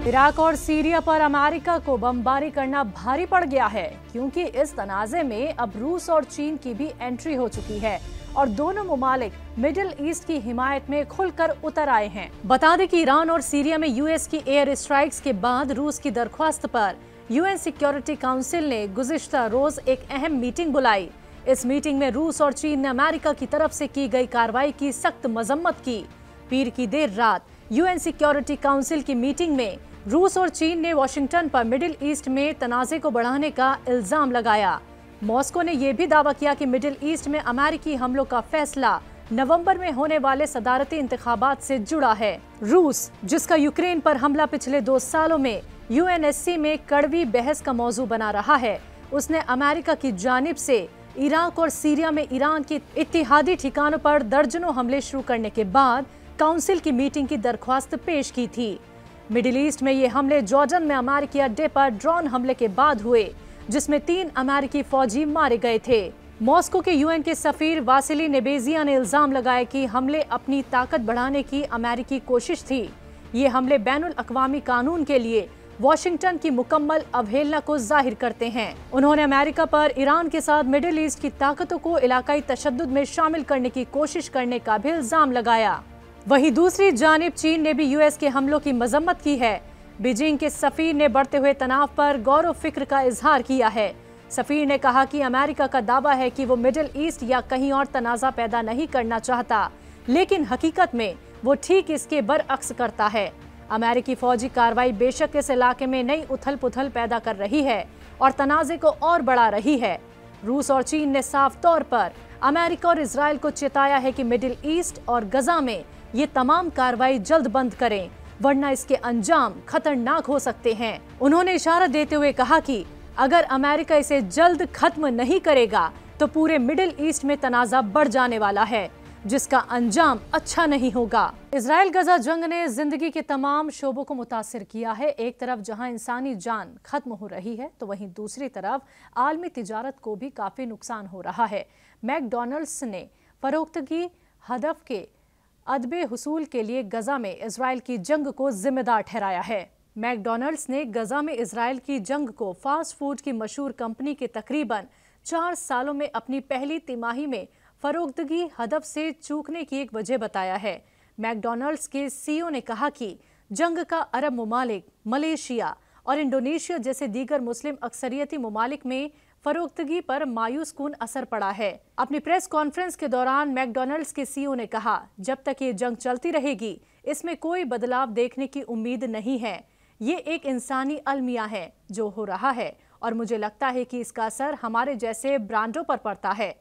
Iraq और Syria पर America को बमबारी करना भारी पड़ गया है, क्योंकि इस तनाज़े में अब रूस और चीन की भी एंट्री हो चुकी है और दोनों ममालिक मिडिल ईस्ट की हिमायत में खुलकर उतर आए हैं। बता दें कि ईरान और सीरिया में यूएस की एयर स्ट्राइक्स के बाद रूस की दरख्वास्त पर यूएन सिक्योरिटी काउंसिल ने गुज़िश्ता रोज एक अहम मीटिंग बुलाई। इस मीटिंग में रूस और चीन ने अमेरिका की तरफ से की गई कार्रवाई की सख्त मजम्मत की। पीर की देर रात यूएन सिक्योरिटी काउंसिल की मीटिंग में रूस और चीन ने वॉशिंगटन पर मिडिल ईस्ट में तनाज़े को बढ़ाने का इल्जाम लगाया। मॉस्को ने यह भी दावा किया कि मिडिल ईस्ट में अमेरिकी हमलों का फैसला नवंबर में होने वाले सदारती इंतखाबात से जुड़ा है। रूस, जिसका यूक्रेन पर हमला पिछले 2 सालों में यूएनएससी में कड़वी बहस का मौजू बना रहा है, उसने अमेरिका की जानिब से इराक और सीरिया में ईरान के इत्तिहादी ठिकानों पर दर्जनों हमले शुरू करने के बाद काउंसिल की मीटिंग की दरख्वास्त पेश की थी। मिडिल ईस्ट में ये हमले जॉर्डन में अमेरिकी अड्डे पर ड्रोन हमले के बाद हुए, जिसमें 3 अमेरिकी फौजी मारे गए थे। मॉस्को के यूएन के सफीर वासिली नेबेजिया ने इल्जाम लगाया कि हमले अपनी ताकत बढ़ाने की अमेरिकी कोशिश थी। ये हमले बैनुल अक़वामी कानून के लिए वॉशिंगटन की मुकम्मल अवहेलना को जाहिर करते हैं। उन्होंने अमेरिका पर ईरान के साथ मिडिल ईस्ट की ताकतों को इलाकाई तशद्दुद में शामिल करने की कोशिश करने का भी इल्जाम लगाया। वहीं दूसरी जानिब चीन ने भी यूएस के हमलों की मजम्मत की है। बीजिंग के सफीर ने बढ़ते हुए तनाव पर गौर व फिक्र का इजहार किया है। सफीर ने कहा कि अमेरिका का दावा है कि वो मिडिल ईस्ट या कहीं और तनाज़ा पैदा नहीं करना चाहता, लेकिन हकीकत में वो ठीक इसके बरअक्स करता है। अमेरिकी फौजी कार्रवाई बेशक इस इलाके में नई उथल पुथल पैदा कर रही है और तनाज़े को और बढ़ा रही है। रूस और चीन ने साफ तौर पर अमेरिका और इजराइल को चेताया है कि मिडिल ईस्ट और गजा में ये तमाम कार्रवाई जल्द बंद करें, वरना इसके अंजाम खतरनाक हो सकते हैं। उन्होंने इशारा देते हुए कहा कि अगर अमेरिका इसे जल्द खत्म नहीं करेगा तो पूरे मिडिल ईस्ट में तनाज़ा बढ़ जाने वाला है, जिसका अंजाम अच्छा नहीं होगा। इजराइल गजा जंग ने जिंदगी के तमाम शोबों को मुतासिर किया है। एक तरफ जहां इंसानी जान खत्म हो रही है, तो वहीं दूसरी तरफ आलमी तिजारत को भी काफी नुकसान हो रहा है। मैकडॉनल्ड्स ने फरोख्तगी हदफ के अदबे हुसूल के लिए गजा में इजराइल की जंग को जिम्मेदार ठहराया है। मैकडॉनल्ड्स ने गजा में इजराइल की जंग को फास्ट फूड की मशहूर कंपनी के तकरीबन 4 सालों में अपनी पहली तिमाही में फरोख्तगी हदफ से चूकने की एक वजह बताया है। मैकडॉनल्ड्स के सीईओ ने कहा कि जंग का अरब ममालिक, मलेशिया और इंडोनेशिया जैसे दीगर मुस्लिम अक्सरियती ममालिक में फरोख्तगी पर मायूस कुन असर पड़ा है। अपनी प्रेस कॉन्फ्रेंस के दौरान मैकडॉनल्ड्स के सीईओ ने कहा, जब तक ये जंग चलती रहेगी इसमें कोई बदलाव देखने की उम्मीद नहीं है। ये एक इंसानी अलमिया है जो हो रहा है और मुझे लगता है कि इसका असर हमारे जैसे ब्रांडों पर पड़ता है।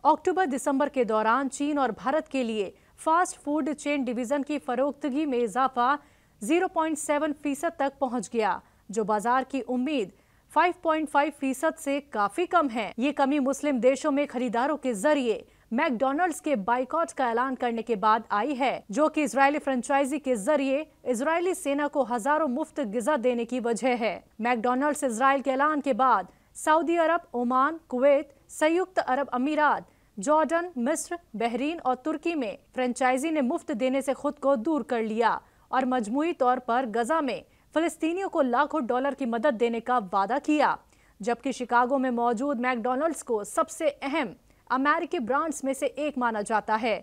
अक्टूबर-दिसंबर के दौरान चीन और भारत के लिए फास्ट फूड चेन डिवीजन की फरोख्तगी में इजाफा 0.7% तक पहुंच गया, जो बाजार की उम्मीद 5.5% से काफी कम है। ये कमी मुस्लिम देशों में खरीदारों के जरिए मैकडॉनल्ड्स के बाइकॉट का ऐलान करने के बाद आई है, जो कि इजरायली फ्रेंचाइजी के जरिए इजरायली सेना को हजारों मुफ्त गिजा देने की वजह है। मैकडॉनल्ड्स इजराइल के ऐलान के बाद सऊदी अरब, ओमान, कुवैत, संयुक्त अरब अमीरात, जॉर्डन, मिस्र, बहरीन और तुर्की में फ्रेंचाइजी ने मुफ्त देने से खुद को दूर कर लिया और मजमूई तौर पर गजा में फिलिस्तीनियों को लाखों डॉलर की मदद देने का वादा किया। जबकि शिकागो में मौजूद मैकडॉनल्ड्स को सबसे अहम अमेरिकी ब्रांड्स में से एक माना जाता है।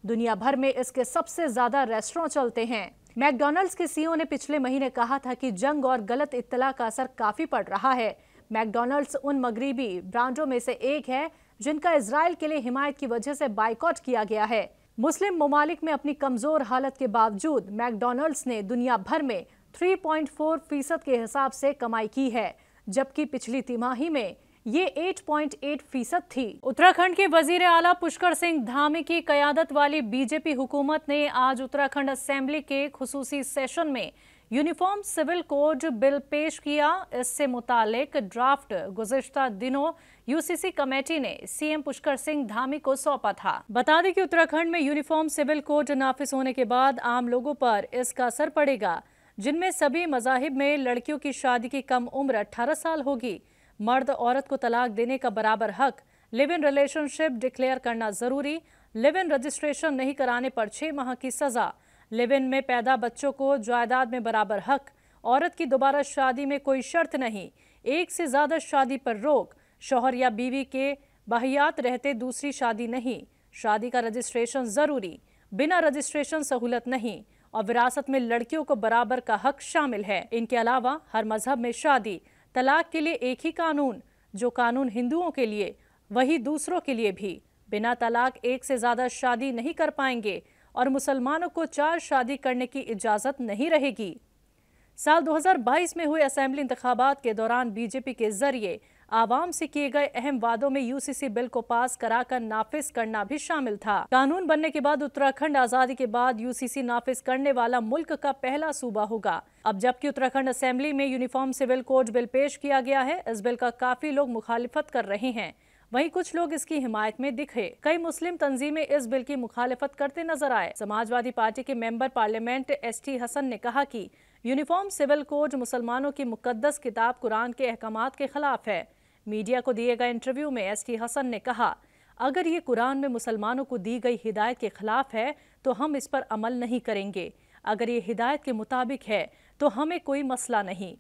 दुनिया भर में इसके सबसे ज्यादा रेस्टोरेंट चलते हैं। मैकडॉनल्ड्स के सीईओ ने पिछले महीने कहा था कि जंग और गलत इत्तला का असर काफी पड़ रहा है। मैकडॉनल्ड्स उन मगरिबी ब्रांडों में से एक है जिनका इजराइल के लिए हिमायत की वजह से बाइकॉट किया गया है। मुस्लिम ममालिक में अपनी कमजोर हालत के बावजूद मैकडॉनल्ड्स ने दुनिया भर में 3.4% के हिसाब से कमाई की है, जबकि पिछली तिमाही में ये 8.8% थी। उत्तराखंड के वजीर आला पुष्कर सिंह धामी की कयादत वाली बीजेपी हुकूमत ने आज उत्तराखंड असेंबली के खुसूसी सेशन में यूनिफॉर्म सिविल कोड बिल पेश किया। इससे मुतालिक ड्राफ्ट गुज़िश्ता दिनों यूसीसी कमेटी ने सीएम पुष्कर सिंह धामी को सौंपा था। बता दें कि उत्तराखंड में यूनिफॉर्म सिविल कोड नाफिज होने के बाद आम लोगों पर इसका असर पड़ेगा, जिनमें सभी मज़ाहिब में लड़कियों की शादी की कम उम्र 18 साल होगी। मर्द औरत को तलाक देने का बराबर हक, लिव इन रिलेशनशिप डिक्लेयर करना जरूरी, लिव इन रजिस्ट्रेशन नहीं कराने पर 6 माह की सजा, लिव इन में पैदा बच्चों को जायदाद में बराबर हक, औरत की दोबारा शादी में कोई शर्त नहीं, एक से ज्यादा शादी पर रोक, शौहर या बीवी के बाहियात रहते दूसरी शादी नहीं, शादी का रजिस्ट्रेशन जरूरी, बिना रजिस्ट्रेशन सहूलत नहीं, और विरासत में लड़कियों को बराबर का हक शामिल है। इनके अलावा हर मजहब में शादी, तलाक के लिए एक ही कानून, जो कानून हिंदुओं के लिए वही दूसरों के लिए भी, बिना तलाक एक से ज्यादा शादी नहीं कर पाएंगे और मुसलमानों को 4 शादी करने की इजाजत नहीं रहेगी। साल 2022 में हुए असेंबली इंतखाबात के दौरान बीजेपी के जरिए आवाम से किए गए अहम वादों में यूसीसी बिल को पास कराकर नाफिज करना भी शामिल था। कानून बनने के बाद उत्तराखंड आजादी के बाद यूसीसी नाफिज करने वाला मुल्क का पहला सूबा होगा। अब जबकि उत्तराखंड असेंबली में यूनिफॉर्म सिविल कोड बिल पेश किया गया है, इस बिल का काफी लोग मुखालिफत कर रहे हैं, वहीं कुछ लोग इसकी हिमायत में दिखे। कई मुस्लिम तंजीमें इस बिल की मुखालिफत करते नजर आए। समाजवादी पार्टी के मेंबर पार्लियामेंट ST हसन ने कहा कि यूनिफॉर्म सिविल कोड मुसलमानों की मुकद्दस किताब कुरान के अहकामात के खिलाफ है। मीडिया को दिए गए इंटरव्यू में ST हसन ने कहा, अगर ये कुरान में मुसलमानों को दी गई हिदायत के खिलाफ है तो हम इस पर अमल नहीं करेंगे, अगर ये हिदायत के मुताबिक है तो हमें कोई मसला नहीं।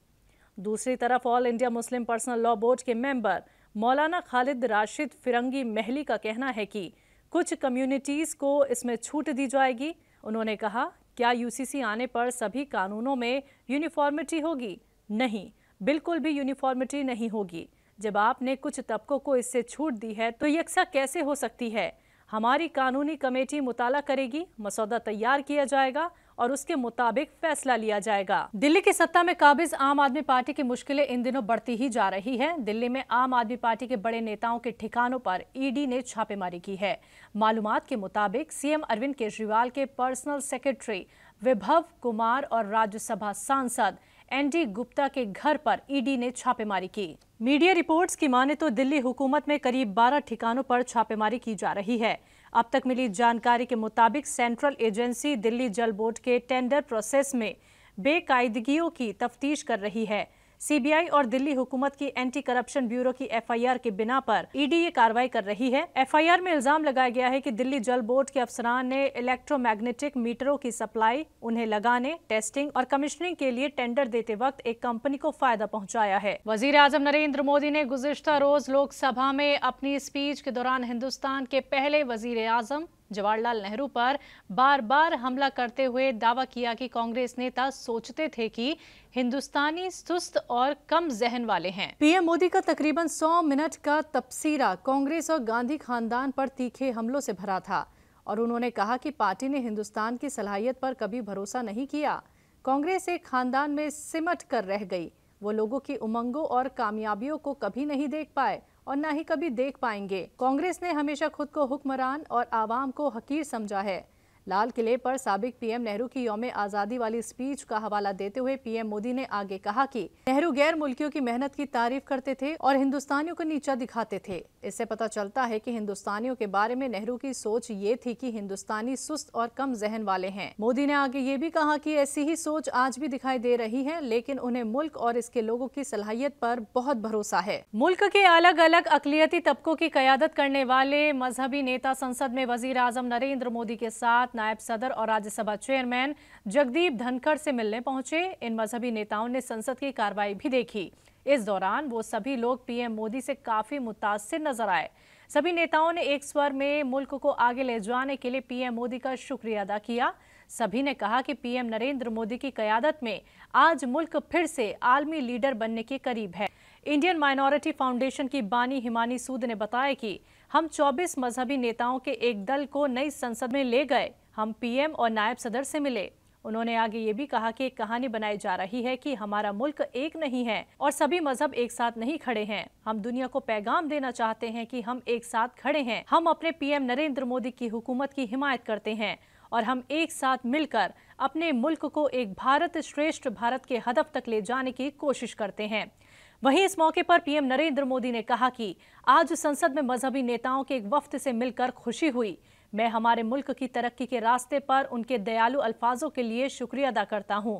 दूसरी तरफ all India Muslim personal law board के मेंबर मौलाना खालिद राशिद फिरंगी महली का कहना है कि कुछ कम्युनिटीज को इसमें छूट दी जाएगी। उन्होंने कहा, क्या यूसीसी आने पर सभी कानूनों में यूनिफॉर्मिटी होगी? नहीं, बिल्कुल भी यूनिफॉर्मिटी नहीं होगी। जब आपने कुछ तबकों को इससे छूट दी है तो यकसा कैसे हो सकती है? हमारी कानूनी कमेटी मुताला करेगी, मसौदा तैयार किया जाएगा और उसके मुताबिक फैसला लिया जाएगा। दिल्ली की सत्ता में काबिज आम आदमी पार्टी की मुश्किलें इन दिनों बढ़ती ही जा रही है। दिल्ली में आम आदमी पार्टी के बड़े नेताओं के ठिकानों पर ईडी ने छापेमारी की है। मालूमात के मुताबिक सीएम अरविंद केजरीवाल के पर्सनल सेक्रेटरी विभव कुमार और राज्यसभा सांसद ND गुप्ता के घर पर ईडी ने छापेमारी की। मीडिया रिपोर्ट्स की माने तो दिल्ली हुकूमत में करीब 12 ठिकानों पर छापेमारी की जा रही है। अब तक मिली जानकारी के मुताबिक सेंट्रल एजेंसी दिल्ली जल बोर्ड के टेंडर प्रोसेस में बेकायदगियों की तफ्तीश कर रही है। CBI और दिल्ली हुकूमत की एंटी करप्शन ब्यूरो की FIR के बिना पर ईडी ये कार्रवाई कर रही है। FIR में इल्जाम लगाया गया है कि दिल्ली जल बोर्ड के अफसरान ने इलेक्ट्रोमैग्नेटिक मीटरों की सप्लाई, उन्हें लगाने, टेस्टिंग और कमीशनिंग के लिए टेंडर देते वक्त एक कंपनी को फायदा पहुंचाया है। वजीर आजम नरेंद्र मोदी ने गुज़िश्ता रोज लोकसभा में अपनी स्पीच के दौरान हिंदुस्तान के पहले वजीर आजम जवाहरलाल नेहरू पर बार बार हमला करते हुए दावा किया कि कांग्रेस नेता सोचते थे कि हिंदुस्तानी सुस्त और कम जहन वाले हैं। PM मोदी का तकरीबन 100 मिनट का तबसीरा कांग्रेस और गांधी खानदान पर तीखे हमलों से भरा था और उन्होंने कहा कि पार्टी ने हिंदुस्तान की सलाहियत पर कभी भरोसा नहीं किया। कांग्रेस एक खानदान में सिमट कर रह गई। वो लोगों की उमंगों और कामयाबियों को कभी नहीं देख पाए और न ही कभी देख पाएंगे। कांग्रेस ने हमेशा खुद को हुक्मरान और आवाम को हकीर समझा है। लाल किले पर साबिक PM नेहरू की यौम आज़ादी वाली स्पीच का हवाला देते हुए PM मोदी ने आगे कहा कि नेहरू गैर मुल्कियों की मेहनत की तारीफ करते थे और हिंदुस्तानियों को नीचा दिखाते थे। इससे पता चलता है कि हिंदुस्तानियों के बारे में नेहरू की सोच ये थी कि हिंदुस्तानी सुस्त और कम जहन वाले हैं। मोदी ने आगे ये भी कहा कि ऐसी ही सोच आज भी दिखाई दे रही है, लेकिन उन्हें मुल्क और इसके लोगों की सलाहियत पर बहुत भरोसा है। मुल्क के अलग अलग अकलियती तबकों की क़यादत करने वाले मजहबी नेता संसद में वजीर आजम नरेंद्र मोदी के साथ नायब सदर और राज्यसभा चेयरमैन जगदीप धनखड़ से मिलने पहुंचे। इन मजहबी नेताओं ने संसद की कार्रवाई भी देखी। इस दौरान वो सभी लोग PM मोदी से काफी मुतासिर नजर आए। सभी नेताओं ने एक स्वर में मुल्क को आगे ले जाने के लिए PM मोदी का शुक्रिया अदा किया। सभी ने कहा कि PM नरेंद्र मोदी की क़यादत में आज मुल्क फिर से आलमी लीडर बनने के करीब है। इंडियन माइनॉरिटी फाउंडेशन की बानी हिमानी सूद ने बताया कि हम 24 मजहबी नेताओं के एक दल को नई संसद में ले गए। हम PM और नायब सदर से मिले। उन्होंने आगे ये भी कहा कि एक कहानी बनाई जा रही है कि हमारा मुल्क एक नहीं है और सभी मजहब एक साथ नहीं खड़े हैं। हम दुनिया को पैगाम देना चाहते हैं कि हम एक साथ खड़े हैं। हम अपने PM नरेंद्र मोदी की हुकूमत की हिमायत करते हैं और हम एक साथ मिलकर अपने मुल्क को एक भारत श्रेष्ठ भारत के हदफ तक ले जाने की कोशिश करते हैं। वहीं इस मौके पर PM नरेंद्र मोदी ने कहा कि आज संसद में मजहबी नेताओं के एक वफ्द से मिलकर खुशी हुई। मैं हमारे मुल्क की तरक्की के रास्ते पर उनके दयालु अल्फाजों के लिए शुक्रिया अदा करता हूं।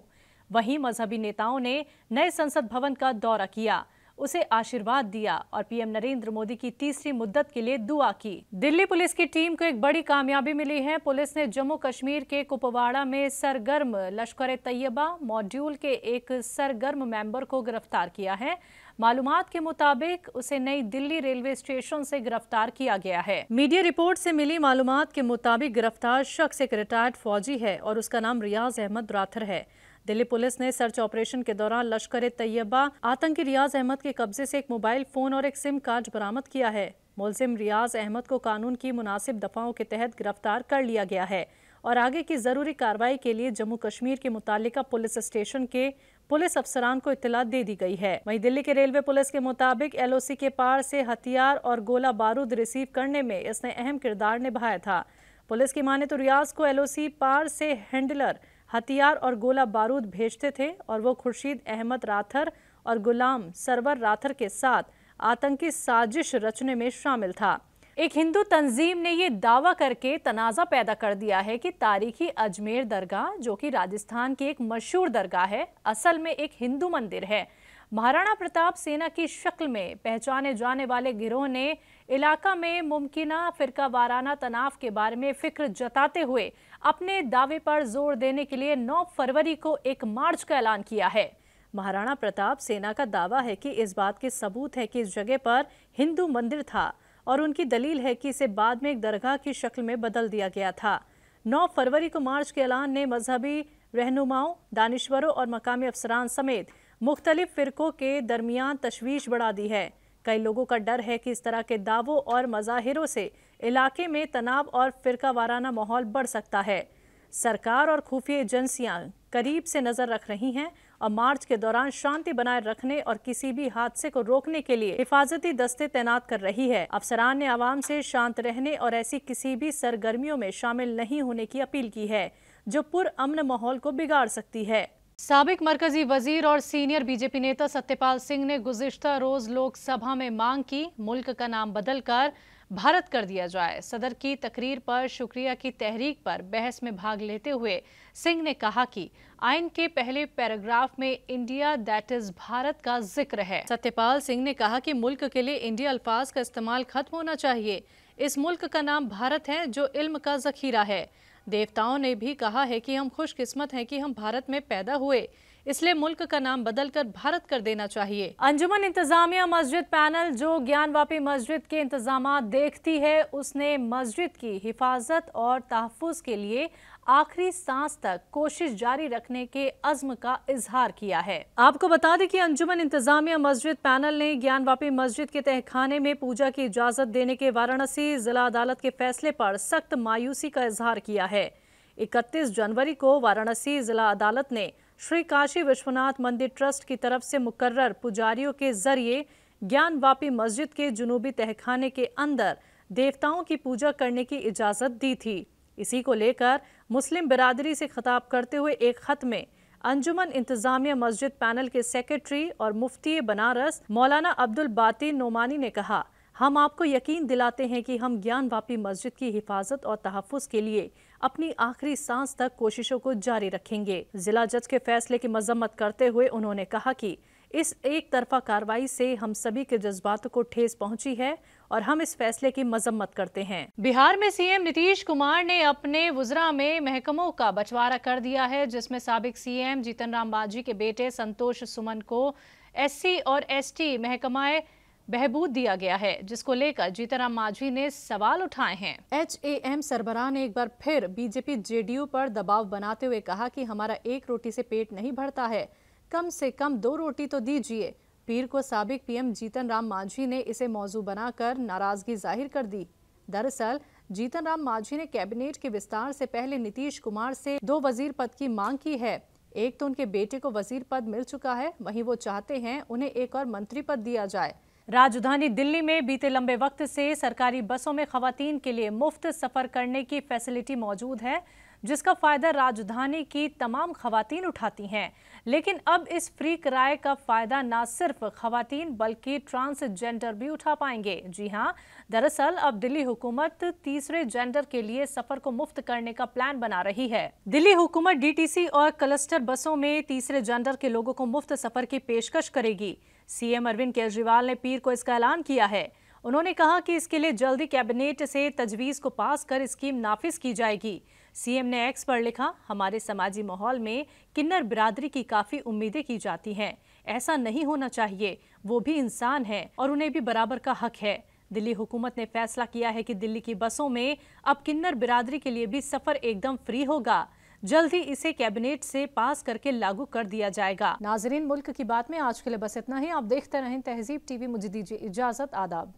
वहीं मजहबी नेताओं ने नए संसद भवन का दौरा किया। उसे आशीर्वाद दिया और पीएम नरेंद्र मोदी की तीसरी मुद्दत के लिए दुआ की। दिल्ली पुलिस की टीम को एक बड़ी कामयाबी मिली है। पुलिस ने जम्मू कश्मीर के कुपवाड़ा में सरगर्म लश्कर-ए-तैयबा मॉड्यूल के एक सरगर्म मेंबर को गिरफ्तार किया है। मालूमात के मुताबिक उसे नई दिल्ली रेलवे स्टेशन से गिरफ्तार किया गया है। मीडिया रिपोर्ट से मिली मालूमात के मुताबिक गिरफ्तार शख्स एक रिटायर्ड फौजी है और उसका नाम रियाज अहमद राथर है। दिल्ली पुलिस ने सर्च ऑपरेशन के दौरान लश्कर-ए-तैयबा आतंकी रियाज अहमद के कब्जे से एक मोबाइल फोन और एक सिम कार्ड बरामद किया है। मुलजिम रियाज अहमद को कानून की मुनासिब दफाओं के तहत गिरफ्तार कर लिया गया है और आगे की जरूरी कार्रवाई के लिए जम्मू कश्मीर के मुतालिका पुलिस स्टेशन के पुलिस अफसरान को इत्तला दे दी गई है। वहीं दिल्ली के रेलवे पुलिस के मुताबिक एलओसी के पार से हथियार और गोला बारूद रिसीव करने में इसने अहम किरदार निभाया था। पुलिस की माने तो रियाज को एलओसी पार से हैंडलर हथियार और गोला बारूद भेजते थे और वो खुर्शीद अहमद राथर और गुलाम सरवर राथर के साथ आतंकी साजिश रचने में शामिल था। एक हिंदू तंजीम ने ये दावा करके तनाज़ा पैदा कर दिया है कि तारीखी अजमेर दरगाह, जो कि राजस्थान की एक मशहूर दरगाह है, असल में एक हिंदू मंदिर है। महाराणा प्रताप सेना की शक्ल में पहचाने जाने वाले गिरोह ने इलाका में मुमकिना फिरका वाराना तनाव के बारे में फिक्र जताते हुए अपने दावे पर जोर देने के लिए 9 फरवरी को एक मार्च का ऐलान किया है। महाराणा प्रताप सेना का दावा है कि इस बात के सबूत है कि इस जगह पर हिंदू मंदिर था और उनकी दलील है कि इसे बाद में एक दरगाह की शक्ल में बदल दिया गया था। 9 फरवरी को मार्च के ऐलान ने मजहबी रहनुमाओं, दानिश्वरों और मकामी अफसरान समेत मुख्तलिफ फिरकों के दरमियान तशवीश बढ़ा दी है। कई लोगों का डर है कि इस तरह के दावों और मज़ाहिरों से इलाके में तनाव और फिरका वाराना माहौल बढ़ सकता है। सरकार और खुफिया एजेंसियां करीब से नजर रख रही हैं और मार्च के दौरान शांति बनाए रखने और किसी भी हादसे को रोकने के लिए हिफाजती दस्ते तैनात कर रही है। अफसरान ने आवाम से शांत रहने और ऐसी किसी भी सरगर्मियों में शामिल नहीं होने की अपील की है जो पुरअमन माहौल को बिगाड़ सकती है। साबिक मरकजी वजीर और सीनियर बीजेपी नेता सत्यपाल सिंह ने गुज़िश्ता रोज लोकसभा में मांग की मुल्क का नाम बदलकर भारत कर दिया जाए। सदर की तकरीर पर शुक्रिया की तहरीक पर बहस में भाग लेते हुए सिंह ने कहा कि आइन के पहले पैराग्राफ में इंडिया दैट इज भारत का जिक्र है। सत्यपाल सिंह ने कहा कि मुल्क के लिए इंडिया अल्फाज का इस्तेमाल खत्म होना चाहिए। इस मुल्क का नाम भारत है जो इल्म का जखीरा है। देवताओं ने भी कहा है कि हम खुशकिस्मत हैं कि हम भारत में पैदा हुए, इसलिए मुल्क का नाम बदलकर भारत कर देना चाहिए। अंजुमन इंतजामिया मस्जिद पैनल जो ज्ञानवापी मस्जिद के इंतजामात देखती है, उसने मस्जिद की हिफाजत और तहफ़्फ़ुज़ के लिए आखिरी सांस तक कोशिश जारी रखने के अज़्म का इजहार किया है। आपको बता दें कि अंजुमन इंतजामिया मस्जिद पैनल ने ज्ञानवापी मस्जिद के तहखाने में पूजा की इजाज़त देने के वाराणसी जिला अदालत के फैसले पर सख्त मायूसी का इजहार किया है। 31 जनवरी को वाराणसी जिला अदालत ने श्री काशी विश्वनाथ मंदिर ट्रस्ट की तरफ से मुकर्रर पुजारियों के जरिए ज्ञानवापी मस्जिद के जुनूबी तहखाने के अंदर देवताओं की पूजा करने की इजाज़त दी थी। इसी को लेकर मुस्लिम बिरादरी से खिताब करते हुए एक खत में अंजुमन इंतजामिया मस्जिद पैनल के सेक्रेटरी और मुफ्ती बनारस मौलाना अब्दुल बाती नोमानी ने कहा, हम आपको यकीन दिलाते हैं कि हम ज्ञानवापी मस्जिद की हिफाजत और तहफ़्फ़ुज़ के लिए अपनी आखिरी सांस तक कोशिशों को जारी रखेंगे। जिला जज के फैसले की मजम्मत करते हुए उन्होंने कहा कि इस एक तरफा कार्रवाई से हम सभी के जज्बातों को ठेस पहुंची है और हम इस फैसले की मजम्मत करते हैं। बिहार में सीएम नीतीश कुमार ने अपने वुज़रा में महकमों का बंटवारा कर दिया है, जिसमें साबिक सीएम जीतन राम मांझी के बेटे संतोष सुमन को एससी और एसटी महकमाए बहबूद दिया गया है, जिसको लेकर जीतन राम मांझी ने सवाल उठाए हैं। एचएएम सरबराह ने एक बार फिर बीजेपी जेडीयू पर दबाव बनाते हुए कहा कि हमारा एक रोटी से पेट नहीं भरता है, कम से कम 2 रोटी तो दीजिए। पीर को साबिक पीएम जीतन राम मांझी ने इसे मौजू बनाकर नाराजगी जाहिर कर दी। दरअसल जीतन राम मांझी ने कैबिनेट के विस्तार से पहले नीतीश कुमार से 2 वजीर पद की मांग की है। एक तो उनके बेटे को वजीर पद मिल चुका है, वहीं वो चाहते हैं उन्हें एक और मंत्री पद दिया जाए। राजधानी दिल्ली में बीते लंबे वक्त से सरकारी बसों में खवातीन के लिए मुफ्त सफर करने की फैसिलिटी मौजूद है, जिसका फायदा राजधानी की तमाम खवातीन उठाती हैं। लेकिन अब इस फ्री किराए का फायदा न सिर्फ खवातीन बल्कि ट्रांसजेंडर भी उठा पाएंगे। जी हां, दरअसल अब दिल्ली हुकूमत तीसरे जेंडर के लिए सफर को मुफ्त करने का प्लान बना रही है। दिल्ली हुकूमत डीटीसी और क्लस्टर बसों में तीसरे जेंडर के लोगों को मुफ्त सफर की पेशकश करेगी। सीएम अरविंद केजरीवाल ने पीर को इसका ऐलान किया है। उन्होंने कहा कि इसके लिए जल्दी कैबिनेट से तजवीज को पास कर स्कीम नाफिज की जाएगी। सीएम ने एक्स पर लिखा, हमारे समाजी माहौल में किन्नर बिरादरी की काफी उम्मीदें की जाती हैं। ऐसा नहीं होना चाहिए, वो भी इंसान है और उन्हें भी बराबर का हक है। दिल्ली हुकूमत ने फैसला किया है कि दिल्ली की बसों में अब किन्नर बिरादरी के लिए भी सफर एकदम फ्री होगा। जल्द ही इसे कैबिनेट से पास करके लागू कर दिया जाएगा। नाजरीन, मुल्क की बात में आज के लिए बस इतना ही। आप देखते रहें तहजीब टीवी। मुझे दीजिए इजाजत। आदाब।